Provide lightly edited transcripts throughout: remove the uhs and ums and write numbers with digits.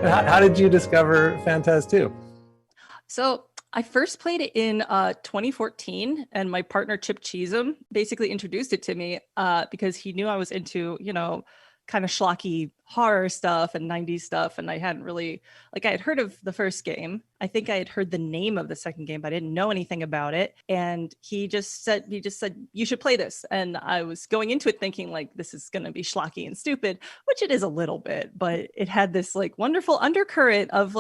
How did you discover Phantas 2? So I first played it in 2014, and my partner Chip Cheesem basically introduced it to me because he knew I was into, kind of schlocky horror stuff and 90s stuff. And I hadn't really, I had heard of the first game. I think I had heard the name of the second game, but I didn't know anything about it. And he just said, you should play this. And I was going into it thinking this is going to be schlocky and stupid, which it is a little bit, but it had this wonderful undercurrent of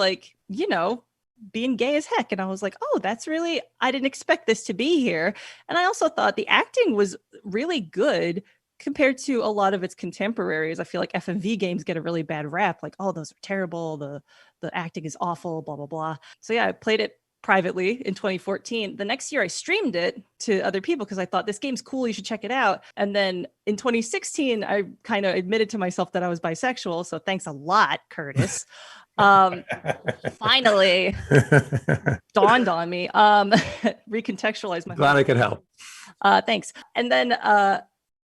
being gay as heck. And I was like, oh, I didn't expect this to be here. And I also thought the acting was really good compared to a lot of its contemporaries. I feel like FMV games get a really bad rap. Oh, those are terrible. The acting is awful, blah, blah, blah. So yeah, I played it privately in 2014. The next year I streamed it to other people because I thought this game's cool, you should check it out. And then in 2016, I kind of admitted to myself that I was bisexual. So thanks a lot, Curtis. Finally dawned on me, recontextualized my Glad I could help. Thanks. And then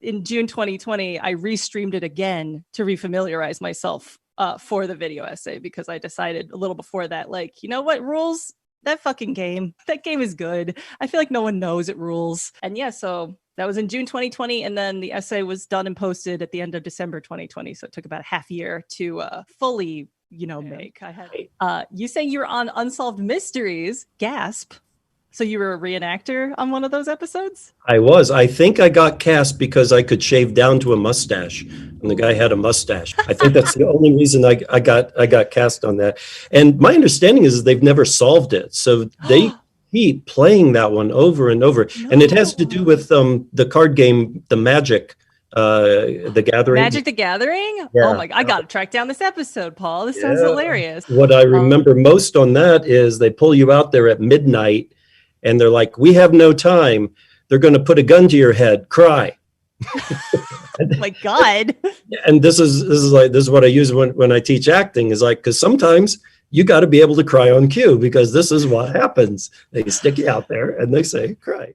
in June 2020, I restreamed it again to refamiliarize myself for the video essay, because I decided a little before that, you know what rules? That fucking game. That game is good. I feel like no one knows it rules. And yeah, so that was in June 2020. And then the essay was done and posted at the end of December 2020. So it took about a half year to fully make. I had you saying you were on Unsolved Mysteries, gasp. So you were a reenactor on one of those episodes? I was. I think I got cast because I could shave down to a mustache, and the guy had a mustache. I think that's the only reason I got cast on that. And my understanding is they've never solved it, so they keep playing that one over and over. No. And it has to do with the card game, the Magic. The Gathering. Magic the Gathering? Yeah. Oh my God, I gotta track down this episode, Paul. This sounds hilarious. What I remember most on that is they pull you out there at midnight and they're like, we have no time. They're going to put a gun to your head. Cry. Oh my God. And this is what I use when I teach acting, is because sometimes you got to be able to cry on cue, because this is what happens. They stick you out there and they say, cry.